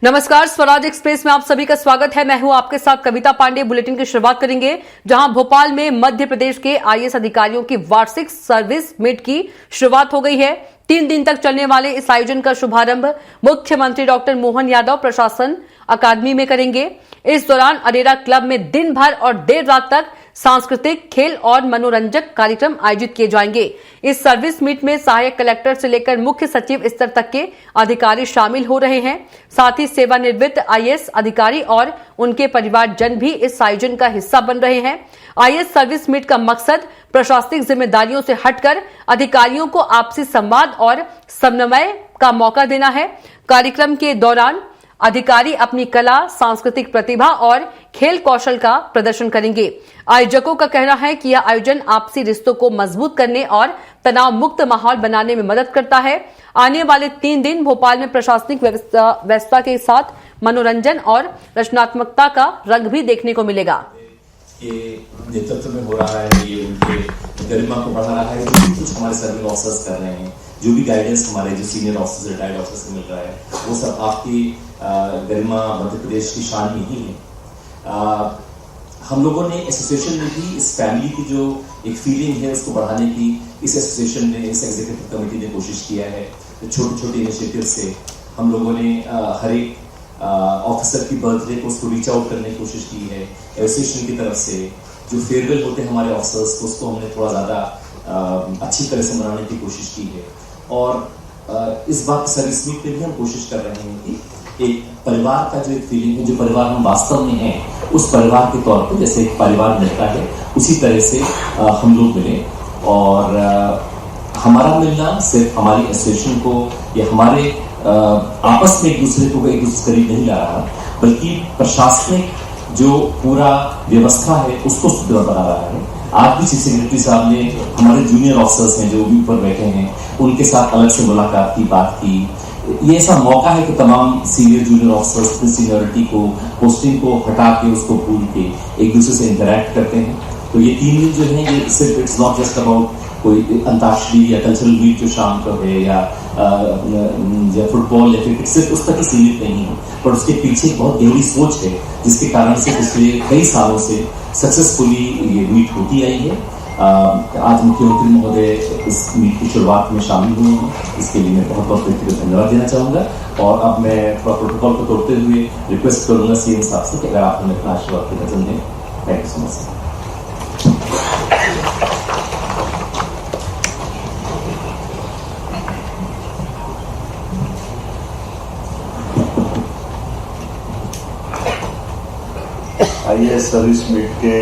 नमस्कार, स्वराज एक्सप्रेस में आप सभी का स्वागत है। मैं हूं आपके साथ कविता पांडे। बुलेटिन की शुरुआत करेंगे जहां भोपाल में मध्य प्रदेश के आईएएस अधिकारियों की वार्षिक सर्विस मीट की शुरुआत हो गई है। 3 दिन तक चलने वाले इस आयोजन का शुभारंभ मुख्यमंत्री डॉक्टर मोहन यादव प्रशासन अकादमी में करेंगे। इस दौरान अरेरा क्लब में दिन भर और देर रात तक सांस्कृतिक, खेल और मनोरंजक कार्यक्रम आयोजित किए जाएंगे। इस सर्विस मीट में सहायक कलेक्टर से लेकर मुख्य सचिव स्तर तक के अधिकारी शामिल हो रहे हैं। साथ ही सेवानिवृत्त आईएएस अधिकारी और उनके परिवारजन भी इस आयोजन का हिस्सा बन रहे हैं। आईएएस सर्विस मीट का मकसद प्रशासनिक जिम्मेदारियों से हटकर अधिकारियों को आपसी संवाद और समन्वय का मौका देना है। कार्यक्रम के दौरान अधिकारी अपनी कला, सांस्कृतिक प्रतिभा और खेल कौशल का प्रदर्शन करेंगे। आयोजकों का कहना है कि यह आयोजन आपसी रिश्तों को मजबूत करने और तनाव मुक्त माहौल बनाने में मदद करता है। आने वाले 3 दिन भोपाल में प्रशासनिक व्यवस्था के साथ मनोरंजन और रचनात्मकता का रंग भी देखने को मिलेगा। ये नेतृत्व में हो रहा है, ये उनके गरिमा को बढ़ा रहा है। जो भी कुछ हमारे सर्विंग ऑफिसर्स कर रहे हैं, जो भी गाइडेंस हमारे जो सीनियर ऑफिसर्स, रिटायर्ड ऑफिसर्स को मिल रहा है, वो सब आपकी गरिमा मध्य प्रदेश की शान ही है। हम लोगों ने एसोसिएशन में भी इस फैमिली की जो एक फीलिंग है उसको बढ़ाने की इस एसोसिएशन ने, इस एग्जीक्यूटिव कमेटी ने कोशिश किया है। तो छोटे छोटे इनिशिएटिव से हम लोगों ने हर एक ऑफिसर की बर्थडे को उसको रीच आउट करने की कोशिश की है। एसोसिएशन की तरफ से जो फेयरवेल होते हैं हमारे ऑफिसर्स को, उसको हमने थोड़ा ज़्यादा अच्छी तरह से मनाने की कोशिश की है। और इस बात सर्विस मीट में भी हम कोशिश कर रहे हैं कि एक परिवार का जो एक फीलिंग है, जो परिवार हम वास्तव में हैं, उस परिवार के तौर पे जैसे एक परिवार मिलता है उसी तरह से हम लोग मिले। और हमारा मिलना सिर्फ हमारी एसोसिएशन को या हमारे आपस में एक दूसरे को एक दूसरे करीब नहीं ला रहा, बल्कि प्रशासनिक जो पूरा व्यवस्था है उसको सुदृढ़ बना रहा है। आज भी चीफ सेक्रेटरी साहब ने हमारे जूनियर ऑफिसर्स हैं जो भी ऊपर बैठे हैं, उनके साथ अलग से मुलाकात की, बात की। ये ऐसा मौका है कि तमाम सीनियर जूनियर ऑफिसर्स अपनी सीनियरिटी को, पोस्टिंग को हटा के, उसको भूल के एक दूसरे से इंटरैक्ट करते हैं। तो ये 3 दिन जो है, ये सिर्फ इट्स नॉट जस्ट अबाउट कोई अंताक्षरी या कल्चरल मीट जो शाम को है या फुटबॉल या क्रिकेट, सिर्फ उस तक ही सीमित नहीं है, पर उसके पीछे एक बहुत गहरी सोच है जिसके कारण से पिछले कई सालों से सक्सेसफुली ये मीट होती आई है। आज मुख्यमंत्री महोदय इस मीट की शुरुआत में शामिल हुए हैं, इसके लिए मैं बहुत बहुत व्यक्तिगत धन्यवाद देना चाहूँगा। और अब मैं थोड़ा प्रोटोकॉल को तोड़ते हुए रिक्वेस्ट करूँगा सीएम साहब से कि अगर आप हमें अपना आशीर्वाद की वचन दें। Thank you so much. IAS service meet के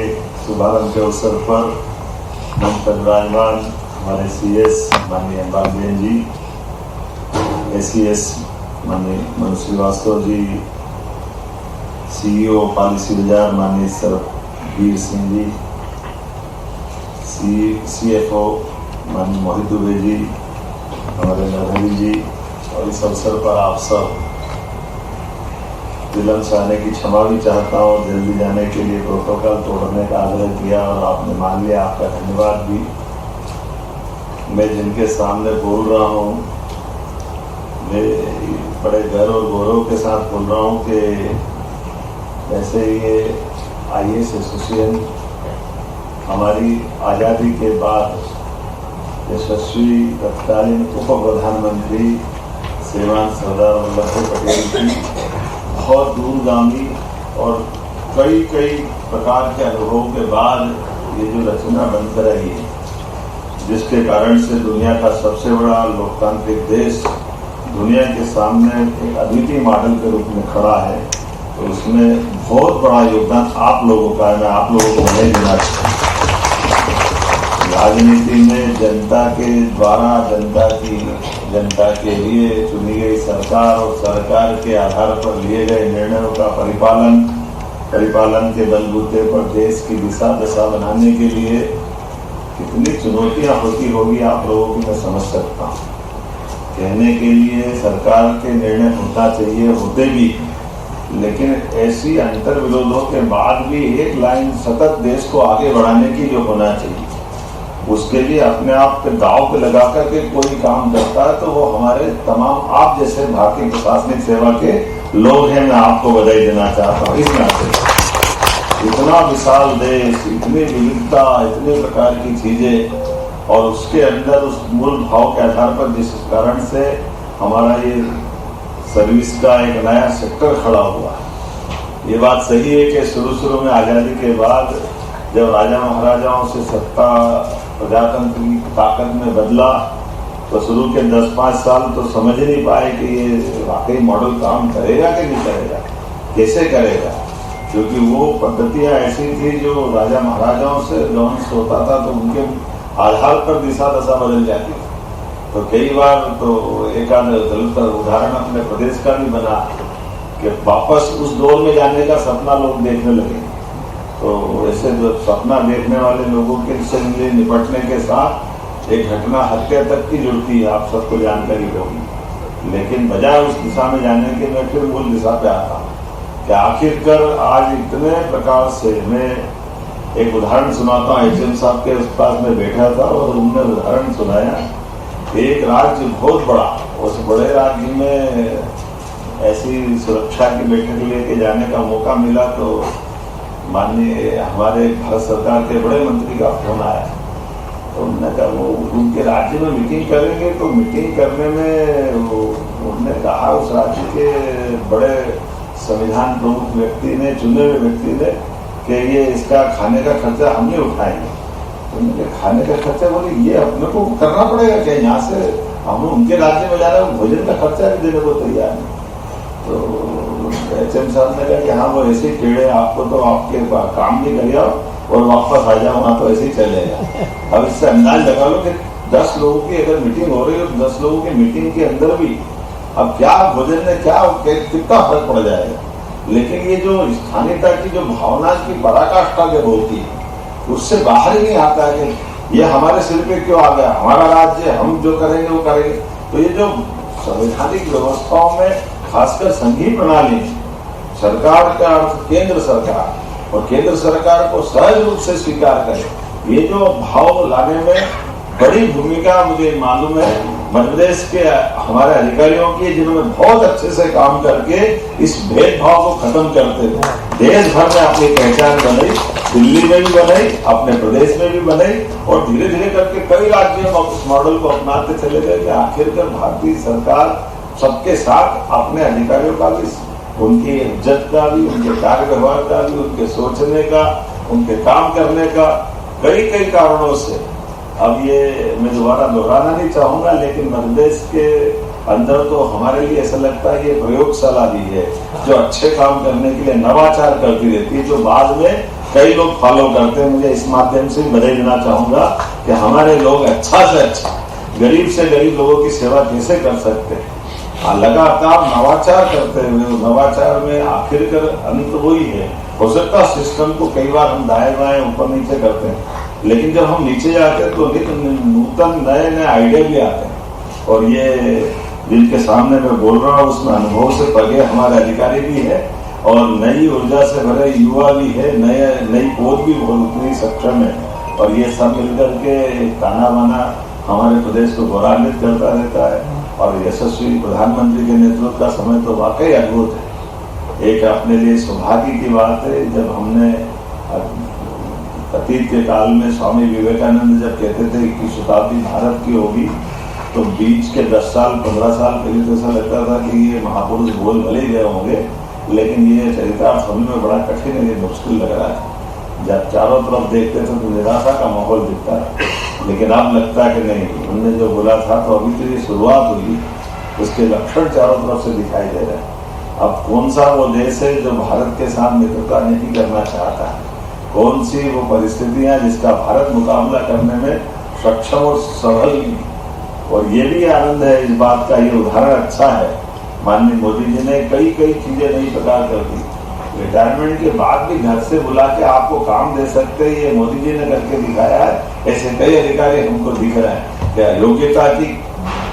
शुभारंभ के अवसर पर विराजमान हमारे सीएस माननीय बागबेन जी, एसीएस माननीय मनु श्रीवास्तव जी, सीईओ पॉलिसी बाजार माननीय सरबीर सिंह जी, सीएफओ माननीय मोहित दुबे जी, हमारे नरहरी जी, और इस अवसर पर आप सब विलंब से आने की क्षमा भी चाहता हूँ। जल्दी जाने के लिए प्रोटोकॉल तोड़ने का आग्रह किया और आपने मान लिया, आपका धन्यवाद भी। मैं जिनके सामने बोल रहा हूँ, मैं बड़े गर्व और गौरव के साथ बोल रहा हूँ कि वैसे ये आईएएस एसोसिएशन हमारी आज़ादी के बाद यशस्वी तत्कालीन उप प्रधानमंत्री श्रीमान सरदार वल्लभ भाई पटेल की बहुत दूरगामी और कई प्रकार के अनुभवों के बाद ये जो रचना बनकर आई है, जिसके कारण से दुनिया का सबसे बड़ा लोकतांत्रिक देश दुनिया के सामने एक अद्वितीय मॉडल के रूप में खड़ा है, तो उसमें बहुत बड़ा योगदान आप लोगों का है। मैं आप लोगों को नहीं देना चाहता। राजनीति में जनता के द्वारा, जनता के लिए चुनी गई सरकार और सरकार के आधार पर लिए गए निर्णयों का परिपालन के बलबूते पर देश की दिशा दशा बनाने के लिए कितनी चुनौतियां होती होगी आप लोगों की मैं समझ सकता हूँ। कहने के लिए सरकार के निर्णय होना चाहिए, होते भी, लेकिन ऐसी अंतर विरोधों के बाद भी एक लाइन सतत देश को आगे बढ़ाने की जो होना चाहिए, उसके लिए अपने आप पे दाव पे लगा करके कोई काम करता है तो वो हमारे तमाम आप जैसे भारतीय प्रशासनिक सेवा के लोग हैं, मैं आपको बधाई देना चाहता हूँ। इस नाते इतना विशाल देश, इतनी विविधता, इतने प्रकार की चीजें, और उसके अंदर उस मूल भाव के आधार पर जिस कारण से हमारा ये सर्विस का एक नया सेक्टर खड़ा हुआ है। ये बात सही है कि शुरू में आजादी के बाद जब राजा महाराजाओं से सत्ता प्रजातंत्र की ताकत में बदला, तो शुरू के 10-5 साल तो समझ ही नहीं पाए कि ये वाकई मॉडल काम करेगा कि नहीं करेगा, कैसे करेगा, क्योंकि वो पद्धतियां ऐसी थी जो राजा महाराजाओं से लॉन्च होता था तो उनके आधार पर दिशा दशा बदल जाती थी। तो कई बार तो एक आध उदाहरण अपने प्रदेश का भी बना कि वापस उस दौर में जाने का सपना लोग देखने लगे। तो ऐसे जो सपना देखने वाले लोगों के से निपटने के साथ एक घटना हत्या तक की जुड़ती है, आप सबको जानकारी होगी। लेकिन बजाय उस दिशा में जाने के मैं फिर मूल दिशा पे आता हूँ कि आखिरकार आज इतने प्रकार से, मैं एक उदाहरण सुनाता हूँ। HM साहब के पास में बैठा था और उन्होंने उदाहरण सुनाया। एक राज्य बहुत बड़ा, उस बड़े राज्य में ऐसी सुरक्षा की बैठक लेके जाने का मौका मिला तो माननीय हमारे भारत सरकार के बड़े मंत्री का फोन आया। तो उन्होंने कहा वो उनके राज्य में मीटिंग करेंगे, तो मीटिंग करने में उन्होंने कहा उस राज्य के बड़े संविधान प्रमुख व्यक्ति ने, चुने हुए व्यक्ति ने, कि ये इसका खाने का खर्चा हम नहीं उठाएंगे। तो खाने का खर्चा बोले ये अपने को करना पड़ेगा क्या, यहाँ से हम उनके राज्य में जा रहे हैं, भोजन का खर्चा भी देने को तैयार नहीं। तो HM साहब ने कहा कि हाँ वो ऐसे ही टेढ़े, आपको तो आपके काम नहीं कर जाओ और वापस आ जाओ, वहाँ तो ऐसे ही चलेगा। अब इससे अंदाज लगा लो कि 10 लोगों की अगर मीटिंग हो रही है, 10 लोगों की मीटिंग के अंदर भी अब क्या भोजन में क्या कितना फर्क पड़ जाएगा। लेकिन ये जो स्थानीयता की जो भावना की पराकाष्ठा जब होती है, उससे बाहर ही नहीं आता है कि ये हमारे सिर पे क्यों आ गया, हमारा राज्य, हम जो करेंगे वो करेंगे। तो ये जो संवैधानिक व्यवस्थाओं में खासकर संघीय प्रणाली, सरकार का अर्थ केंद्र सरकार, और केंद्र सरकार को सहज रूप से स्वीकार करे, ये जो भाव लाने में बड़ी भूमिका मुझे मालूम है मध्य प्रदेश के हमारे अधिकारियों की, जिन्होंने बहुत अच्छे से काम करके इस भेदभाव को खत्म करते थे देश भर में अपनी पहचान बनाई, दिल्ली में भी बनाई, अपने प्रदेश में भी बनाई, और धीरे धीरे करके कई राज्यों में उस मॉडल को अपनाते चले गए कि आखिरकार भारतीय सरकार सबके साथ अपने अधिकारियों का भी, उनकी इज्जत का भी, उनके कार्य व्यवहार का भी, उनके सोचने का, उनके काम करने का, कई कारणों से। अब ये मैं दोबारा दोहराना नहीं चाहूंगा, लेकिन मध्य प्रदेश के अंदर तो हमारे लिए ऐसा लगता है ये प्रयोगशाला भी है जो अच्छे काम करने के लिए नवाचार करती रहती है, जो बाद में कई लोग फॉलो करते हैं। मुझे इस माध्यम से बधाई देना चाहूंगा कि हमारे लोग अच्छा से अच्छा, गरीब से गरीब लोगों की सेवा कैसे कर सकते हैं, लगातार नवाचार करते हुए, नवाचार में आखिरकार अंत वही है। हो सकता सिस्टम को कई बार हम दाएं बाएं ऊपर नीचे करते हैं, लेकिन जब हम नीचे जाते हैं तो नूतन नए आइडिया भी आते हैं। और ये जिनके सामने मैं बोल रहा हूँ उसमें अनुभव से पगे हमारे अधिकारी भी है और नई ऊर्जा से भरे युवा भी है, नई पौध भी बहुत उतनी सक्षम है। और ये सब मिलकर के ताना बाना हमारे प्रदेश को गौरवान्वित करता रहता है। और यशस्वी प्रधानमंत्री के नेतृत्व का समय तो वाकई अद्भुत है। एक अपने लिए सौभाग्य की बात है, जब हमने अतीत के काल में स्वामी विवेकानंद जब कहते थे कि शताब्दी भारत की होगी, तो बीच के 10 साल 15 साल पहले तो ऐसा लगता था कि ये महापुरुष बोल भले गए होंगे, लेकिन ये चरितार्थ समझ में बड़ा कठिन है, ये मुश्किल लग रहा है। जब चारों तरफ देखते थे तो निराशा का माहौल दिखता है, लेकिन अब लगता है कि नहीं, उन्होंने जो बोला था तो अभी तो ये शुरुआत हुई, उसके लक्षण चारों तरफ से दिखाई दे रहे हैं। अब कौन सा वो देश है जो भारत के साथ मित्रता नहीं करना चाहता है, कौन सी वो परिस्थितियां जिसका भारत मुकाबला करने में सक्षम और सबल। और ये भी आनंद है इस बात का, ये उदाहरण अच्छा है, माननीय मोदी जी ने कई चीजें नई प्रकार कर दी। रिटायरमेंट के बाद भी घर से बुला के आपको काम दे सकते हैं, ये मोदी जी ने करके दिखाया है। ऐसे कई अधिकारी हमको दिख रहे हैं, क्या योग्यता की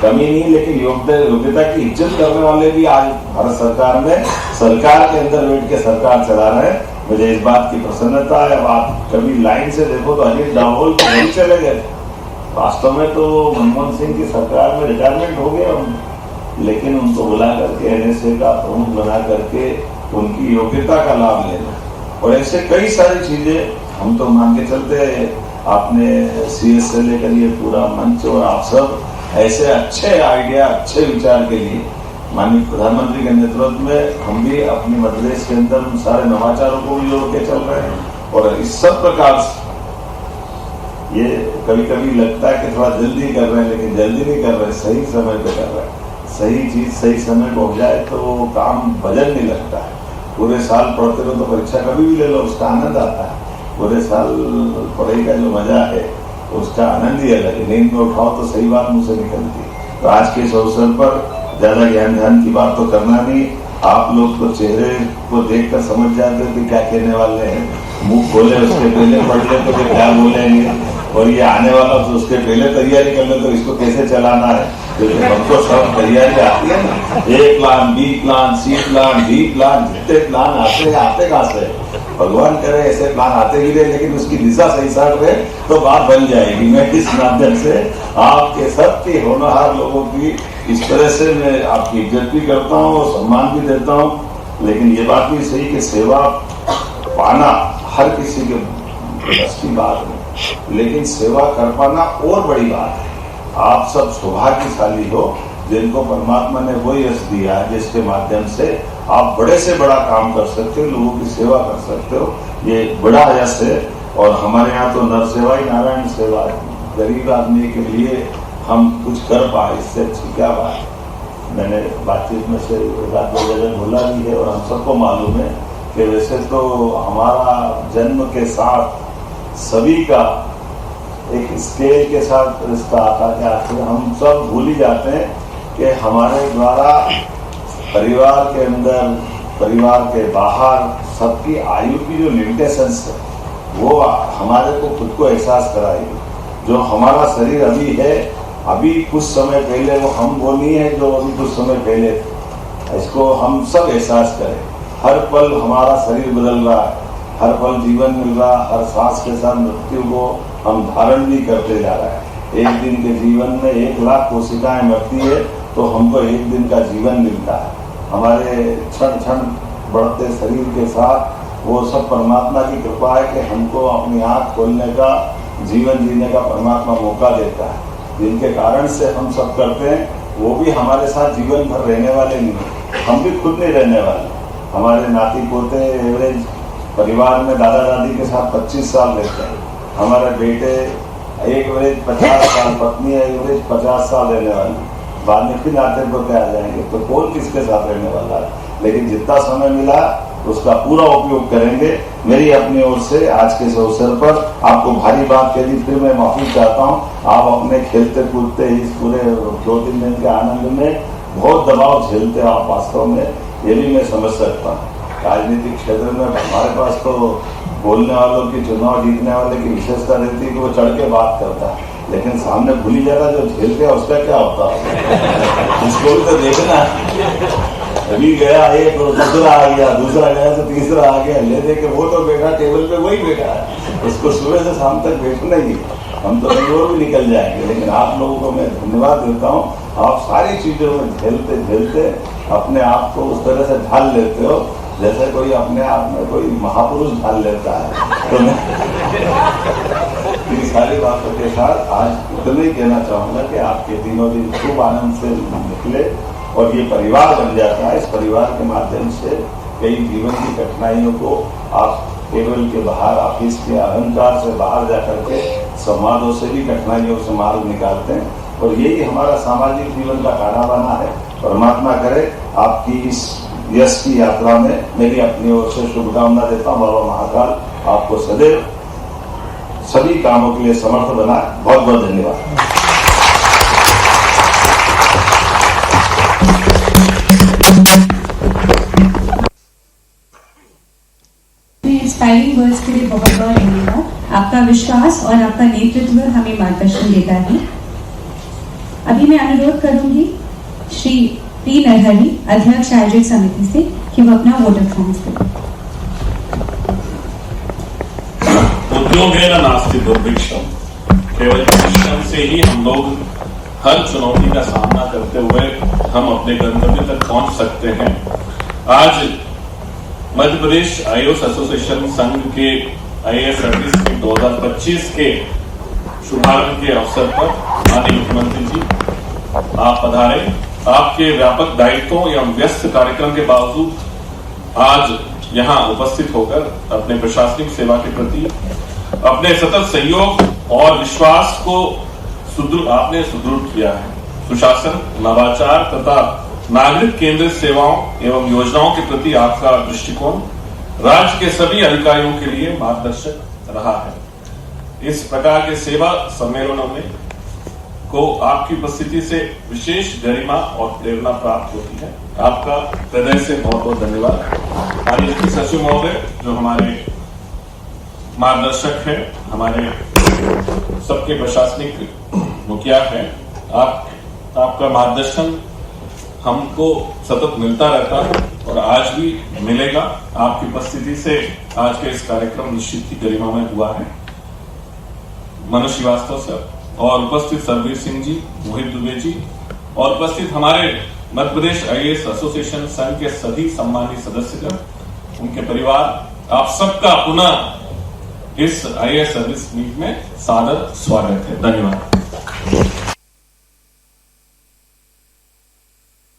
कमी नहीं, लेकिन योग्यता की इज्जत करने वाले भी आज भारत सरकार में, सरकार के अंदर बैठ के सरकार चला रहे हैं। मुझे इस बात की प्रसन्नता है। आप कभी लाइन से देखो तो अनिल डाभोल तो नहीं चले गए, वास्तव में तो मनमोहन सिंह की सरकार में रिटायरमेंट हो गया, लेकिन उनको बुला करके एनएसए का प्रमुख बना करके उनकी योग्यता का लाभ लेना, और ऐसे कई सारी चीजें हम तो मान के चलते हैं। आपने सीएस से लेकर ये पूरा मंच और आप सब ऐसे अच्छे आइडिया, अच्छे विचार के लिए माननीय प्रधानमंत्री के नेतृत्व में हम भी अपनी मध्य प्रदेश के अंदर उन सारे नवाचारों को भी जोड़ के चल रहे हैं। और इस सब प्रकार से ये कभी कभी लगता है कि थोड़ा जल्दी कर रहे हैं, लेकिन जल्दी नहीं कर रहे, सही समय पे कर रहे हैं। सही चीज सही समय पे हो जाए तो वो काम वजन नहीं लगता है। पूरे साल पढ़ते रहो तो परीक्षा कभी भी ले लो, उसका आनंद आता है। पूरे साल पढ़ाई का जो मजा है उसका आनंद ही अलग है। नींद में उठाओ तो सही बात मुंह से निकलती है। तो आज के इस अवसर पर ज्यादा ज्ञान ध्यान की बात तो करना नहीं। आप लोग तो चेहरे को देखकर समझ जाते हो कि क्या कहने वाले हैं। मुंह खोले उसके पहले पढ़ ले तो क्या बोलेंगे, और ये आने वाला तो उसके पहले तैयारी कर ले तो इसको कैसे चलाना है। क्योंकि हमको सब तैयारी आती है ना, ए प्लान, बी प्लान, सी प्लान, डी प्लान, जितने प्लान आते कहाँ से। भगवान करे ऐसे प्लान आते भी रहे, लेकिन उसकी दिशा सही साथ रहे तो बात बन जाएगी। मैं इस माध्यम से आपके सबके होनहार लोगों की इस तरह से मैं आपकी इज्जत भी करता हूँ और सम्मान भी देता हूँ। लेकिन ये बात भी सही कि सेवा पाना हर किसी के बस की बात नहीं, लेकिन सेवा कर पाना और बड़ी बात है। आप सब सौभाग्यशाली हो जिनको परमात्मा ने वो यश दिया है जिसके माध्यम से आप बड़े से बड़ा काम कर सकते हो, लोगों की सेवा कर सकते हो। ये बड़ा यश है। और हमारे यहाँ तो नर सेवा ही नारायण सेवा है। गरीब आदमी के लिए हम कुछ कर पाए, इससे अच्छी क्या बात है। मैंने बातचीत में से एक आध दो जगह बोला भी है, और हम सबको मालूम है कि वैसे तो हमारा जन्म के साथ सभी का एक स्केल के साथ रिश्ता आता है। आखिर हम सब भूल ही जाते हैं कि हमारे द्वारा परिवार के अंदर, परिवार के बाहर सबकी आयु की जो लिमिटेशंस है वो हमारे को खुद को एहसास कराएगी। जो हमारा शरीर अभी है, अभी कुछ समय पहले वो नहीं है जो अभी कुछ समय पहले थे। इसको हम सब एहसास करें। हर पल हमारा शरीर बदल रहा है, हर पल जीवन मिल रहा, हर सांस के साथ मृत्यु को हम धारण भी करते जा रहे हैं। एक दिन के जीवन में 1 लाख कोशिकाएं मरती है तो हमको एक दिन का जीवन मिलता है। हमारे क्षण क्षण बढ़ते शरीर के साथ वो सब परमात्मा की कृपा है कि हमको अपनी आंख खोलने का, जीवन जीने का परमात्मा मौका देता है। जिनके कारण से हम सब करते हैं वो भी हमारे साथ जीवन भर रहने वाले नहीं, हम भी खुद नहीं रहने वाले। हमारे नाती पोते एवरेज परिवार में दादा दादी के साथ 25 साल रहते हैं। हमारे बेटे एक एवरेज 50 साल, पत्नी एवरेज 50 साल रहने वाली। बाद में फिर नाते पोते आ जाएंगे तो कौन किसके साथ रहने वाला है। लेकिन जितना समय मिला उसका पूरा उपयोग करेंगे। मेरी अपनी ओर से आज के इस अवसर पर आपको भारी बात के लिए फिर मैं माफी चाहता हूँ। आप अपने खेलते कूदते इस पूरे 2-3 दिन के आनंद में बहुत दबाव झेलते हो आप वास्तव में, ये भी मैं समझ सकता हूँ। राजनीतिक क्षेत्र में हमारे पास तो बोलने वालों की, चुनाव जीतने वाले की विशेषता रहती है कि वो चढ़ के बात करता है, लेकिन सामने भूल ही जाता जो झेल गया उसका क्या होता है। इसको भी तो देखना। अभी गया एक और दूसरा आ गया, दूसरा गया तो तीसरा आ गया, ले दे के वो तो बैठा टेबल पे, वही बैठा है, उसको सुबह से शाम तक बैठना ही। हम तो कहीं और भी निकल जाएंगे। लेकिन आप लोगों को मैं धन्यवाद देता हूँ। आप सारी चीजों में झेलते झेलते अपने आप को उस तरह से ढाल लेते हो जैसे कोई अपने आप में कोई महापुरुष ढाल लेता है। तो मैं इन सारी बातों के साथ आज इतना ही कहना चाहूंगा कि आपके दिनों दिन खूब आनंद से निकले और ये परिवार बन जाता है। इस परिवार के माध्यम से कई जीवन की कठिनाइयों को आप केवल के बाहर ऑफिस के अहंकार से बाहर जाकर के संवादों से भी कठिनाइयों से मार्ग निकालते हैं। और यही हमारा सामाजिक जीवन का खाना बना है। परमात्मा करे आपकी इस यश की यात्रा में मेरी अपनी ओर से शुभकामना देता हूँ। बाबा महाकाल आपको सदैव सभी कामों के लिए समर्थ बनाए। बहुत बहुत धन्यवाद। इंस्पायरिंग वर्ड्स के लिए बहुत बहुत धन्यवाद। आपका विश्वास और आपका नेतृत्व हमें मार्गदर्शन देता है। अभी मैं अनुरोध करूंगी श्री पी नरहरि, अध्यक्ष आयोजक समिति से, कि वो अपना वोट ऑफ थैंक्स करें। उद्योग है ना नास्ति दुर्भिक्षम, केवल परिश्रम से ही हम लोग हर चुनौती का सामना करते हुए हम अपने गंतव्य तक पहुंच सकते हैं। आज मध्य प्रदेश आईएएस एसोसिएशन संघ के आईएएस सर्विस 2025 के शुभारंभ के अवसर पर माननीय मुख्यमंत्री जी आप पधारे। आपके व्यापक दायित्वों एवं व्यस्त कार्यक्रम के बावजूद आज यहां उपस्थित होकर अपने प्रशासनिक सेवा के प्रति अपने सतत सहयोग और विश्वास को आपने सुदृढ़ किया है। सुशासन, नवाचार तथा नागरिक केंद्रित सेवाओं एवं योजनाओं के प्रति आपका दृष्टिकोण राज्य के सभी अधिकारियों के लिए मार्गदर्शक रहा है। इस प्रकार के सेवा सम्मेलनों में को आपकी उपस्थिति से विशेष गरिमा और प्रेरणा प्राप्त होती है। आपका हृदय से बहुत बहुत धन्यवाद। माननीय मुख्य सचिव महोदय जो हमारे मार्गदर्शक हैं, हमारे सबके प्रशासनिक मुखिया हैं, आपका मार्गदर्शन हमको सतत मिलता रहता है और आज भी मिलेगा। आपकी उपस्थिति से आज के इस कार्यक्रम निश्चित ही गरिमामय हुआ है। मनोज श्रीवास्तव सर और उपस्थित सरवीर सिंह जी, मोहित दुबे जी और उपस्थित हमारे मध्य प्रदेश आईएएस एसोसिएशन संघ के सभी सम्मानित सदस्यगण, उनके परिवार, आप सबका पुनः इस आईएएस सर्विस मीट में सादर स्वागत है। धन्यवाद।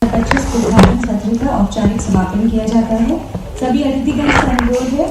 25 उद्घाटन सत्र का औपचारिक समापन किया जाता है। सभी अतिथिगण से अनुरोध है